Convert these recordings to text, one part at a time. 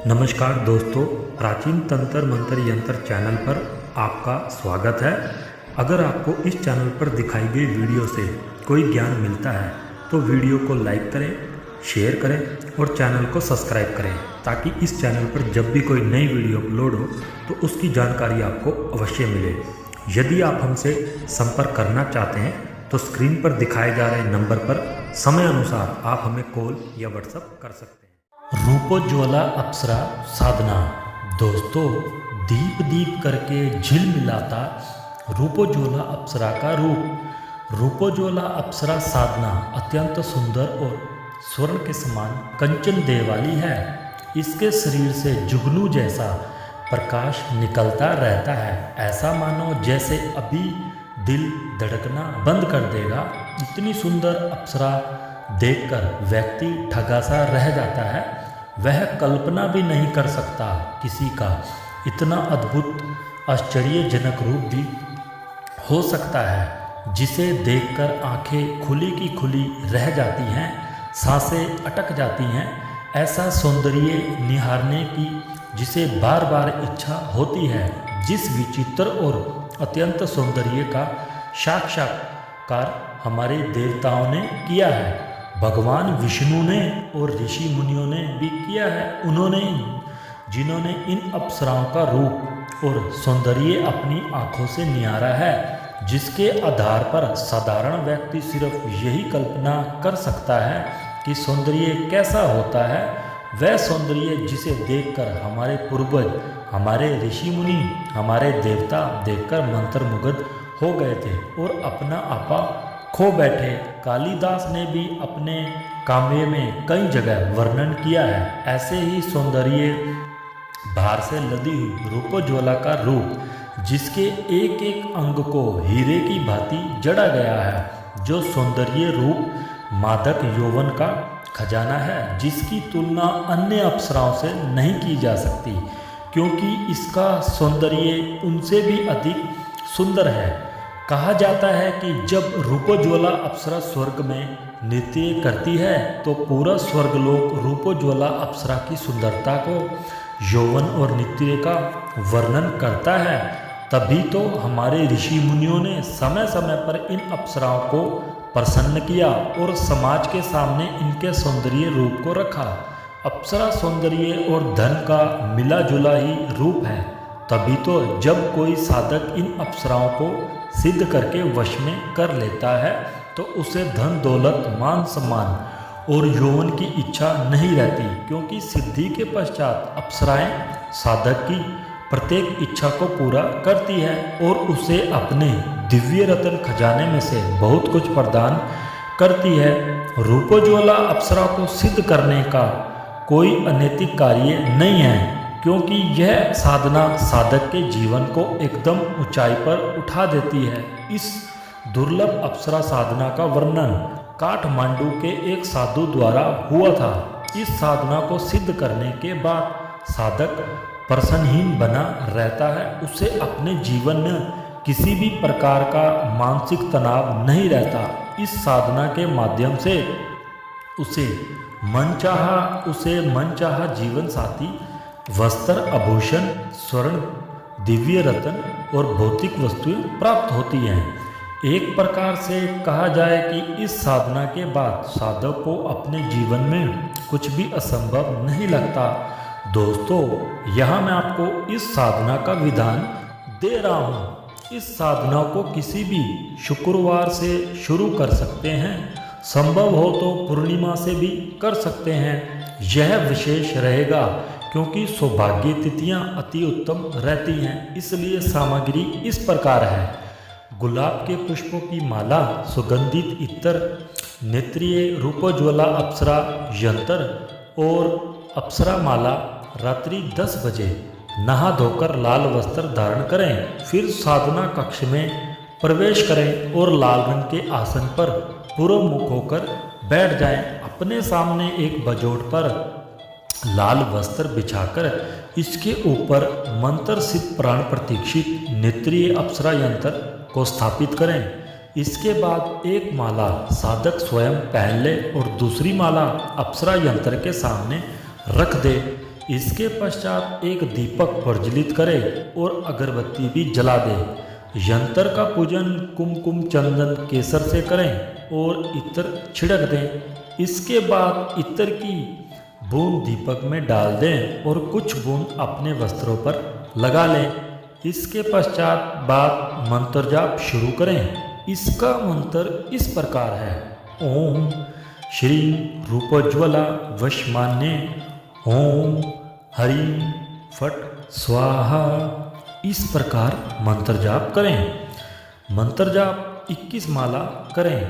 नमस्कार दोस्तों, प्राचीन तंत्र मंत्र यंत्र चैनल पर आपका स्वागत है। अगर आपको इस चैनल पर दिखाई गई वीडियो से कोई ज्ञान मिलता है तो वीडियो को लाइक करें, शेयर करें और चैनल को सब्सक्राइब करें ताकि इस चैनल पर जब भी कोई नई वीडियो अपलोड हो तो उसकी जानकारी आपको अवश्य मिले। यदि आप हमसे संपर्क करना चाहते हैं तो स्क्रीन पर दिखाए जा रहे नंबर पर समय अनुसार आप हमें कॉल या व्हाट्सएप कर सकते हैं। रूपोज्वला अप्सरा साधना। दोस्तों, दीप दीप करके झिलमिलाता रूपोज्वला अप्सरा का रूप। रूपोज्वला अप्सरा साधना अत्यंत सुंदर और स्वर्ण के समान कंचन देह वाली है। इसके शरीर से जुगनू जैसा प्रकाश निकलता रहता है, ऐसा मानो जैसे अभी दिल धड़कना बंद कर देगा। इतनी सुंदर अप्सरा देखकर व्यक्ति ठगा सा रह जाता है। वह कल्पना भी नहीं कर सकता किसी का इतना अद्भुत आश्चर्यजनक रूप भी हो सकता है, जिसे देखकर आंखें खुली की खुली रह जाती हैं, सांसें अटक जाती हैं। ऐसा सौंदर्य निहारने की जिसे बार बार इच्छा होती है। जिस विचित्र और अत्यंत सौंदर्य का साक्षात्कार हमारे देवताओं ने किया है, भगवान विष्णु ने और ऋषि मुनियों ने भी किया है। जिन्होंने इन अप्सराओं का रूप और सौंदर्य अपनी आंखों से निहारा है, जिसके आधार पर साधारण व्यक्ति सिर्फ यही कल्पना कर सकता है कि सौंदर्य कैसा होता है। वह सौंदर्य जिसे देखकर हमारे पूर्वज, हमारे ऋषि मुनि, हमारे देवता देखकर मंत्रमुग्ध हो गए थे और अपना आपा खो बैठे। कालिदास ने भी अपने काव्य में कई जगह वर्णन किया है। ऐसे ही सौंदर्य भार से लदी हुई रूपोज्वला का रूप, जिसके एक एक अंग को हीरे की भांति जड़ा गया है, जो सौंदर्य रूप मादक यौवन का खजाना है, जिसकी तुलना अन्य अप्सराओं से नहीं की जा सकती, क्योंकि इसका सौंदर्य उनसे भी अधिक सुंदर है। कहा जाता है कि जब रूपोज्वला अप्सरा स्वर्ग में नृत्य करती है तो पूरा स्वर्गलोक रूपोज्वला अप्सरा की सुंदरता को, यौवन और नृत्य का वर्णन करता है। तभी तो हमारे ऋषि मुनियों ने समय समय पर इन अप्सराओं को प्रसन्न किया और समाज के सामने इनके सौंदर्य रूप को रखा। अप्सरा सौंदर्य और धन का मिला जुला ही रूप है। तभी तो जब कोई साधक इन अप्सराओं को सिद्ध करके वश में कर लेता है तो उसे धन दौलत, मान सम्मान और यौवन की इच्छा नहीं रहती, क्योंकि सिद्धि के पश्चात अप्सराएं साधक की प्रत्येक इच्छा को पूरा करती है और उसे अपने दिव्य रत्न खजाने में से बहुत कुछ प्रदान करती है। रूपोज्वला अप्सरा को सिद्ध करने का कोई अनैतिक कार्य नहीं है, क्योंकि यह साधना साधक के जीवन को एकदम ऊंचाई पर उठा देती है। इस दुर्लभ अप्सरा साधना का वर्णन काठमांडू के एक साधु द्वारा हुआ था। इस साधना को सिद्ध करने के बाद साधक प्रसन्नहीन बना रहता है। उसे अपने जीवन में किसी भी प्रकार का मानसिक तनाव नहीं रहता। इस साधना के माध्यम से उसे मनचाहा जीवन साथी, वस्त्र, आभूषण, स्वर्ण, दिव्य रत्न और भौतिक वस्तुएं प्राप्त होती हैं। एक प्रकार से कहा जाए कि इस साधना के बाद साधक को अपने जीवन में कुछ भी असंभव नहीं लगता। दोस्तों, यहाँ मैं आपको इस साधना का विधान दे रहा हूँ। इस साधना को किसी भी शुक्रवार से शुरू कर सकते हैं, संभव हो तो पूर्णिमा से भी कर सकते हैं। यह विशेष रहेगा क्योंकि सौभाग्य तिथियां अति उत्तम रहती हैं। इसलिए सामग्री इस प्रकार है: गुलाब के पुष्पों की माला, सुगंधित इत्र, नेत्रीय रूपोज्वला अप्सरा यंत्र और अप्सरा माला। रात्रि 10 बजे नहा धोकर लाल वस्त्र धारण करें, फिर साधना कक्ष में प्रवेश करें और लाल रंग के आसन पर पूर्व मुख होकर बैठ जाएं। अपने सामने एक बजोट पर लाल वस्त्र बिछाकर इसके ऊपर मंत्र सिद्ध प्राण प्रतीक्षित नेत्रीय अप्सरा यंत्र को स्थापित करें। इसके बाद एक माला साधक स्वयं पहन ले और दूसरी माला अप्सरा यंत्र के सामने रख दे। इसके पश्चात एक दीपक प्रज्वलित करें और अगरबत्ती भी जला दें। यंत्र का पूजन कुमकुम चंदन केसर से करें और इत्र छिड़क दें। इसके बाद इत्र की बूंद दीपक में डाल दें और कुछ बूंद अपने वस्त्रों पर लगा लें। इसके पश्चात बाद मंत्र जाप शुरू करें। इसका मंत्र इस प्रकार है: ओम श्री रूपोज्वला वशमान्य ओम हरि फट स्वाहा। इस प्रकार मंत्र जाप करें। मंत्र जाप 21 माला करें।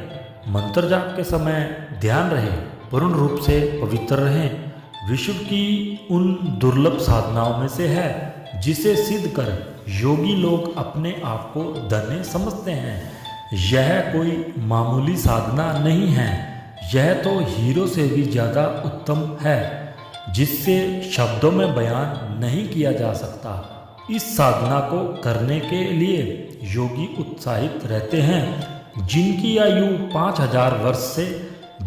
मंत्र जाप के समय ध्यान रहे, पूर्ण रूप से पवित्र रहें। विश्व की उन दुर्लभ साधनाओं में से है जिसे सिद्ध कर योगी लोग अपने आप को धन्य समझते हैं। यह कोई मामूली साधना नहीं है, यह तो हीरो से भी ज़्यादा उत्तम है, जिससे शब्दों में बयान नहीं किया जा सकता। इस साधना को करने के लिए योगी उत्साहित रहते हैं। जिनकी आयु 5000 वर्ष से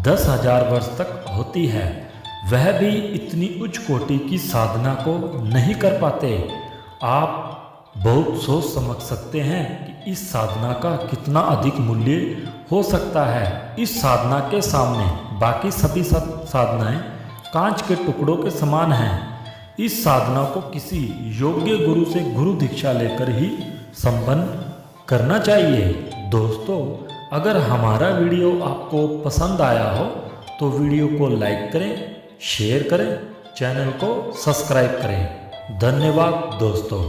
10,000 वर्ष तक होती है, वह भी इतनी उच्च कोटि की साधना को नहीं कर पाते। आप बहुत सोच समझ सकते हैं कि इस साधना का कितना अधिक मूल्य हो सकता है। इस साधना के सामने बाकी सभी साधनाएं कांच के टुकड़ों के समान हैं। इस साधना को किसी योग्य गुरु से गुरु दीक्षा लेकर ही संपन्न करना चाहिए। दोस्तों, अगर हमारा वीडियो आपको पसंद आया हो तो वीडियो को लाइक करें, शेयर करें, चैनल को सब्सक्राइब करें। धन्यवाद दोस्तों।